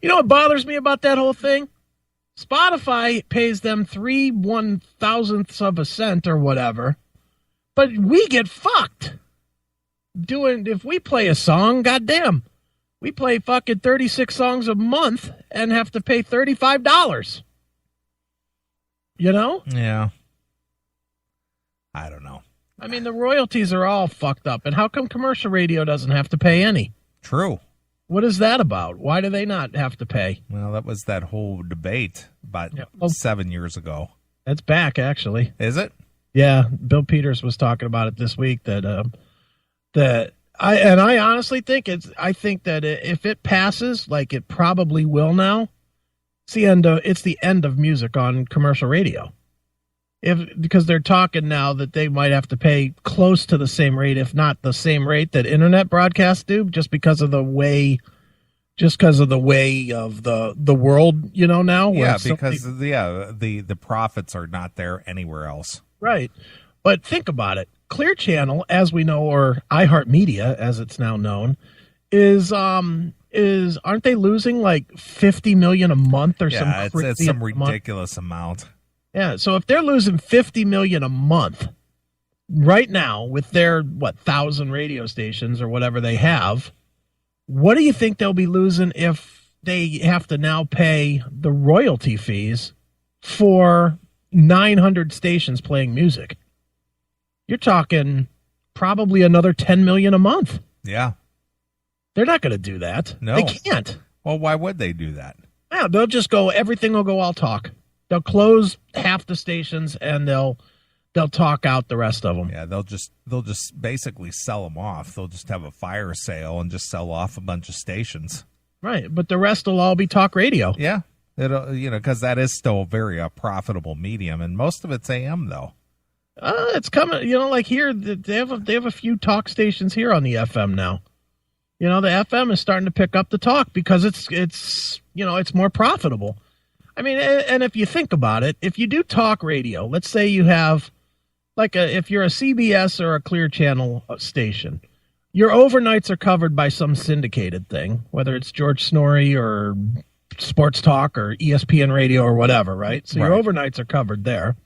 You know what bothers me about that whole thing? Spotify pays them 3/1000ths of a cent or whatever, but we get fucked. If we play a song, goddamn, we play fucking 36 songs a month and have to pay $35. You know? Yeah. I don't know. I mean, the royalties are all fucked up. And how come commercial radio doesn't have to pay any? True. What is that about? Why do they not have to pay? Well, that was that whole debate about 7 years ago. That's back, actually. Is it? Yeah, Bill Peters was talking about it this week. I honestly think that if it passes, like it probably will now, it's the end of music on commercial radio. Because they're talking now that they might have to pay close to the same rate, if not the same rate that internet broadcasts do, just because of the way of the world, now. Yeah, because the profits are not there anywhere else. Right. But think about it. Clear Channel, as we know, or iHeartMedia, as it's now known, aren't they losing like $50 million a month or something? Yeah, it's some ridiculous amount. Yeah, so if they're losing $50 million a month right now with their 1,000 radio stations or whatever they have, what do you think they'll be losing if they have to now pay the royalty fees for 900 stations playing music? You're talking probably another $10 million a month. Yeah. They're not going to do that. No. They can't. Well, why would they do that? Yeah, they'll just go, everything will go all talk. They'll close half the stations and they'll talk out the rest of them. Yeah, they'll just basically sell them off. They'll just have a fire sale and just sell off a bunch of stations. Right, but the rest will all be talk radio. Yeah, because that is still a very profitable medium, and most of it's AM though. It's coming. Like here, they have a few talk stations here on the FM now. The FM is starting to pick up the talk because it's more profitable. I mean, and if you think about it, if you do talk radio, let's say you have, if you're a CBS or a Clear Channel station, your overnights are covered by some syndicated thing, whether it's George Snorri or Sports Talk or ESPN Radio or whatever, right? So your overnights are covered there.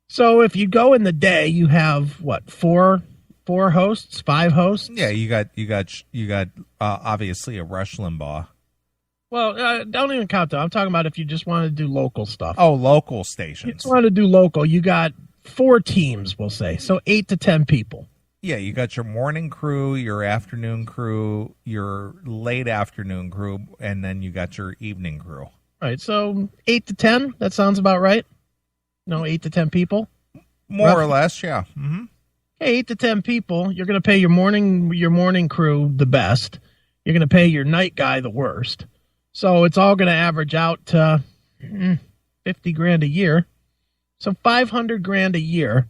So if you go in the day, you have four hosts, 5 hosts? Yeah, you got obviously a Rush Limbaugh. Well, don't even count that. I'm talking about if you just want to do local stuff. Oh, local stations. You just want to do local. You got 4 teams, we'll say. So 8 to 10 people. Yeah, you got your morning crew, your afternoon crew, your late afternoon crew, and then you got your evening crew. All right, so 8 to 10, that sounds about right? No, 8 to 10 people? More or less, yeah. Mm-hmm. Hey, 8 to 10 people. You're going to pay your morning crew the best. You're going to pay your night guy the worst. So it's all going to average out to $50,000 a year. So $500,000 a year.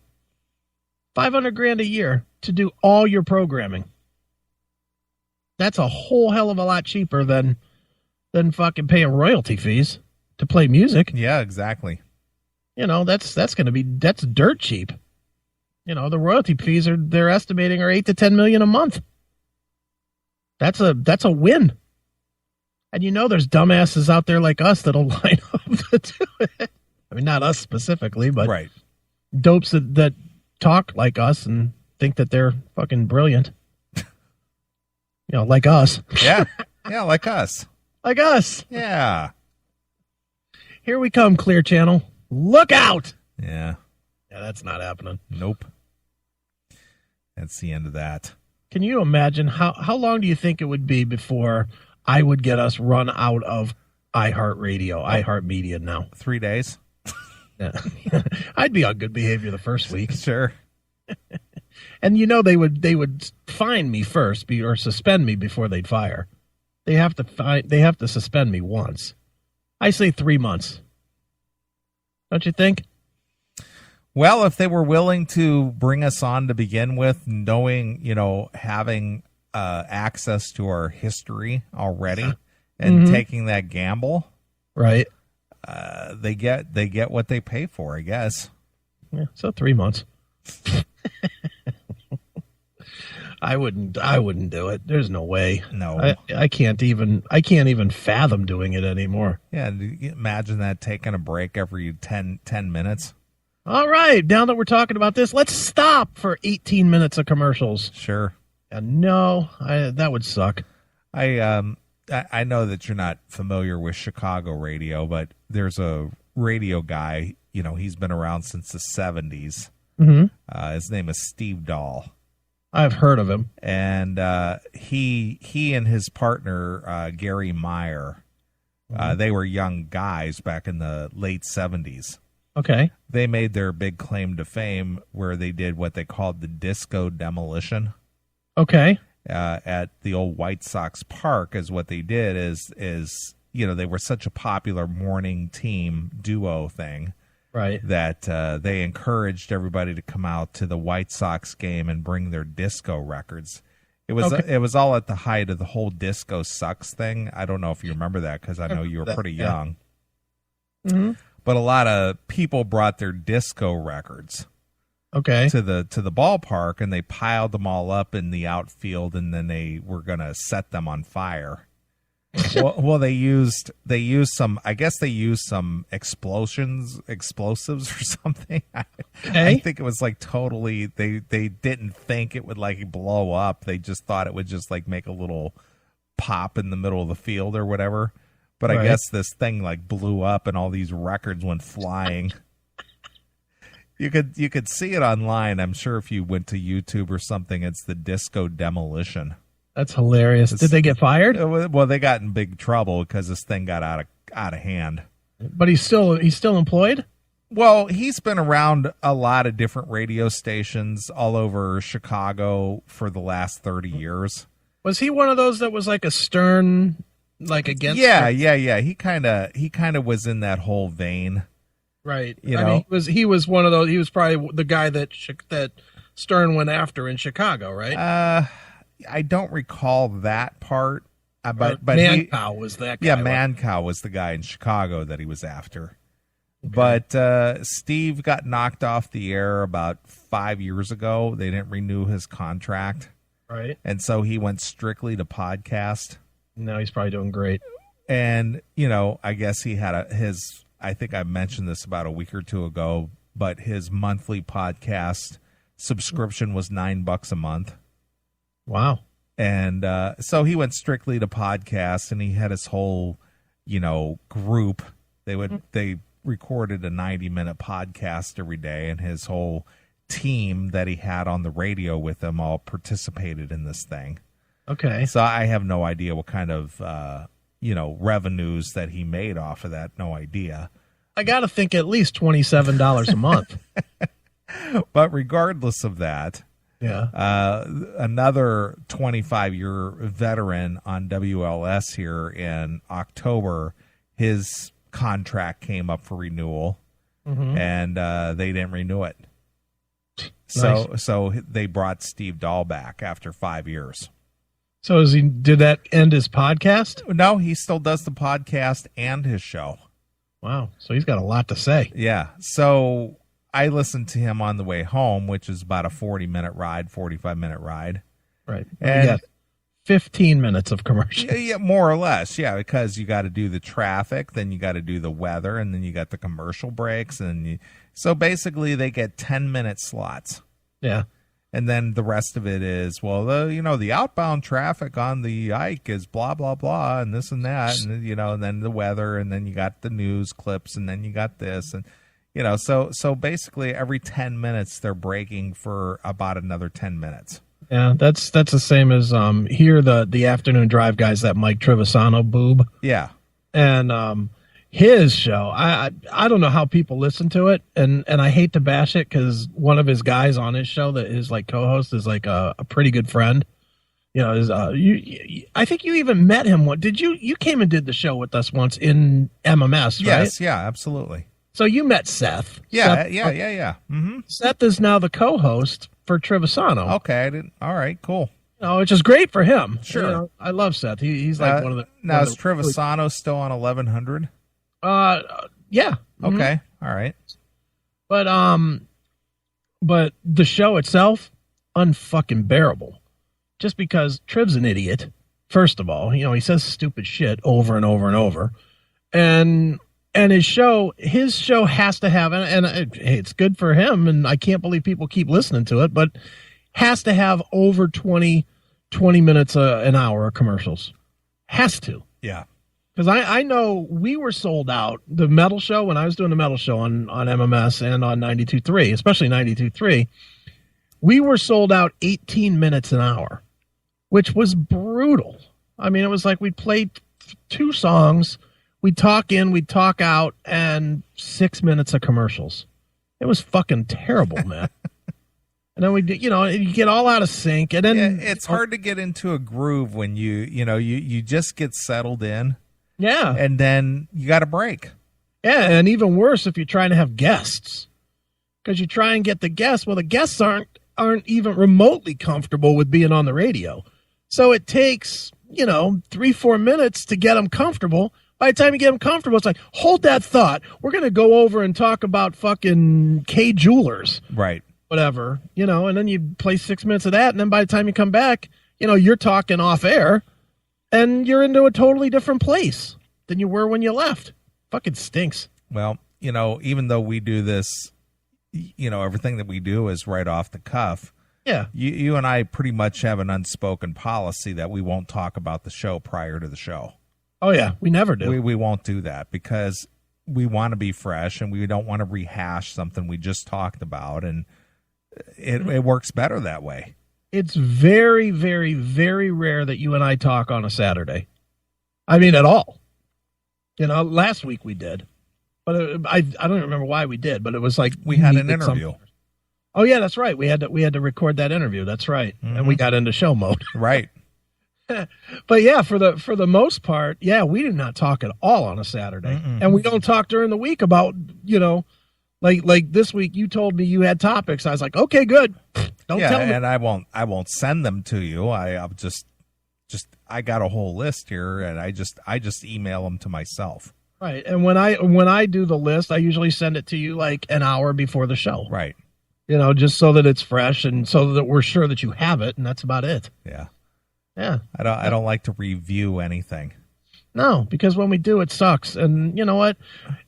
$500,000 a year to do all your programming. That's a whole hell of a lot cheaper than fucking paying royalty fees to play music. Yeah, exactly. That's dirt cheap. The royalty fees they're estimating are $8 to $10 million a month. That's a win. And there's dumbasses out there like us that'll line up to do it. I mean, not us specifically, but right. Dopes that talk like us and think that they're fucking brilliant. Like us. Yeah. Yeah, like us. Like us. Yeah. Here we come, Clear Channel. Look out! Yeah. Yeah, that's not happening. Nope. That's the end of that. Can you imagine how long do you think it would be before I would get us run out of iHeartRadio, iHeartMedia now? 3 days. Yeah. I'd be on good behavior the first week. Sure. And they would fine me first or suspend me before they'd fire. They have to suspend me once. I say 3 months. Don't you think? Well, if they were willing to bring us on to begin with, knowing, having access to our history already and taking that gamble, right? They get what they pay for, I guess. Yeah, so 3 months. I wouldn't do it. There's no way. No. I can't even fathom doing it anymore. Yeah, imagine that, taking a break every 10 minutes. All right, now that we're talking about this, let's stop for 18 minutes of commercials. Sure. No, that would suck. I know that you're not familiar with Chicago radio, but there's a radio guy, he's been around since the 70s. Mm-hmm. His name is Steve Dahl. I've heard of him. And he and his partner, Gary Meyer, they were young guys back in the late 70s. Okay. They made their big claim to fame where they did what they called the disco demolition. Okay. At the old White Sox park. Is what they did is they were such a popular morning team duo thing. Right. That they encouraged everybody to come out to the White Sox game and bring their disco records. It was all at the height of the whole disco sucks thing. I don't know if you remember that because I know you were pretty young. Mm-hmm. But a lot of people brought their disco records to the ballpark, and they piled them all up in the outfield, and then they were going to set them on fire. well, they used some. I guess they used some explosives or something. I think it was like totally. They didn't think it would like blow up. They just thought it would just like make a little pop in the middle of the field or whatever. But I guess this thing like blew up, and all these records went flying. You could see it online. I'm sure if you went to YouTube or something, it's the disco demolition. That's hilarious. Did they get fired? Well, they got in big trouble because this thing got out of hand. But he's still employed? Well, he's been around a lot of different radio stations all over Chicago for the last 30 years. Was he one of those that was like a Stern, like against? Yeah. He kind of was in that whole vein. Right. He was one of those. He was probably the guy that Stern went after in Chicago, right? I don't recall that part, but Mancow was that guy. Yeah, Mancow was the guy in Chicago that he was after. Okay. But Steve got knocked off the air about 5 years ago. They didn't renew his contract, right? And so he went strictly to podcast. Now he's probably doing great. And I guess he had his. I think I mentioned this about a week or two ago, but his monthly podcast subscription was $9 a month. Wow. And so he went strictly to podcasts, and he had his whole, group. They recorded a 90-minute podcast every day, and his whole team that he had on the radio with him all participated in this thing. Okay. So I have no idea what kind of, revenues that he made off of that. No idea. I got to think at least $27 a month. But regardless of that, yeah. Another 25-year veteran on WLS here in October, his contract came up for renewal, and they didn't renew it. So they brought Steve Dahl back after 5 years. So did that end his podcast? No, he still does the podcast and his show. Wow. So he's got a lot to say. Yeah. So I listened to him on the way home, which is about a 45-minute ride. Right. And 15 minutes of commercials. Yeah, more or less. Yeah, because you got to do the traffic, then you got to do the weather, and then you got the commercial breaks. So basically they get 10-minute slots. Yeah. And then the rest of it is, the outbound traffic on the Ike is blah, blah, blah, and this and that, and, and then the weather, and then you got the news clips, and then you got this, and so basically every 10 minutes they're breaking for about another 10 minutes. Yeah, that's the same as here the afternoon drive guys, that Mike Trevisano boob. Yeah. And his show, I don't know how people listen to it, and I hate to bash it because one of his guys on his show that is like co-host is like a pretty good friend. I think you even met him. Did you came and did the show with us once in MMS, right? Yes, yeah, absolutely. So you met Seth. Yeah, Seth, yeah. Mm-hmm. Seth is now the co-host for Trevisano. Okay, I didn't. All right, cool. Which is great for him. Sure, I love Seth. He's like one of the. Now is Trevisano still on 1100? Yeah. Okay, all right. But the show itself, unfucking bearable. just because Triv's an idiot. First of all, he says stupid shit over and over and over, and his show has to have, and it's good for him, and I can't believe people keep listening to it, but has to have over 20 minutes an hour of commercials. Has to. Yeah. Because I know we were sold out, the metal show, when I was doing the metal show on MMS and on 92.3, especially 92.3, we were sold out 18 minutes an hour, which was brutal. I mean, it was like we'd play 2 songs, we'd talk in, we'd talk out, and 6 minutes of commercials. It was fucking terrible, man. And then we did, you get all out of sync, and then it's hard to get into a groove when you just get settled in. Yeah. And then you got a break. Yeah, and even worse if you're trying to have guests. Because you try and get the guests. Well, the guests aren't even remotely comfortable with being on the radio. So it takes, 3-4 minutes to get them comfortable. By the time you get them comfortable, it's like, hold that thought. We're going to go over and talk about fucking K Jewelers. Right. Whatever, and then you play 6 minutes of that. And then by the time you come back, you're talking off air. And you're into a totally different place than you were when you left. Fucking stinks. Well, even though we do this, everything that we do is right off the cuff. Yeah. You and I pretty much have an unspoken policy that we won't talk about the show prior to the show. Oh, yeah. We never do. We won't do that because we want to be fresh and we don't want to rehash something we just talked about. And it works better that way. It's very, very, very rare that you and I talk on a Saturday. I mean, at all. Last week we did. But I don't remember why we did, but it was like we had an interview. Oh, yeah, that's right. We had to record that interview. That's right. Mm-hmm. And we got into show mode. Right. But yeah, for the most part, yeah, we do not talk at all on a Saturday. Mm-mm. And we don't talk during the week about, like this week you told me you had topics. I was like, okay, good. Don't tell me. And I won't send them to you. I'll just I got a whole list here, and I just email them to myself. Right. And when I do the list, I usually send it to you like an hour before the show. Right. Just so that it's fresh and so that we're sure that you have it, and that's about it. Yeah. Yeah. I don't like to review anything. No, because when we do, it sucks. And you know what?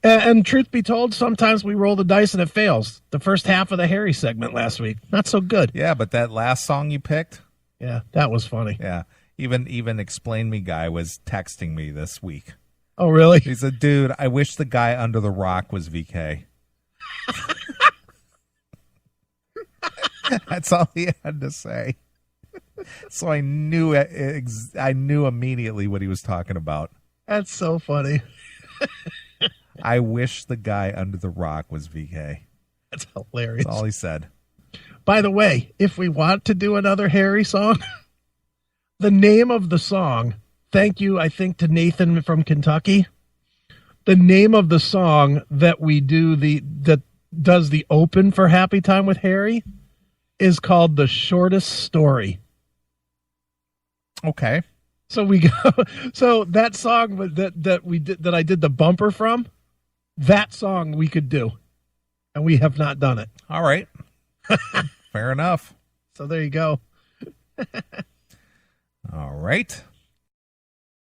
And truth be told, sometimes we roll the dice and it fails. The first half of the Harry segment last week, not so good. Yeah, but that last song you picked? Yeah, that was funny. Yeah. Even Explain Me guy was texting me this week. Oh, really? He said, dude, I wish the guy under the rock was VK. That's all he had to say. So I knew immediately what he was talking about. That's so funny. I wish the guy under the rock was VK. That's hilarious. That's all he said. By the way, if we want to do another Harry song, the name of the song, thank you, I think, to Nathan from Kentucky. The name of the song that we do that does the open for Happy Time with Harry is called The Shortest Story. Okay. So that song that I did the bumper from, that song we could do. And we have not done it. All right. Fair enough. So there you go. All right.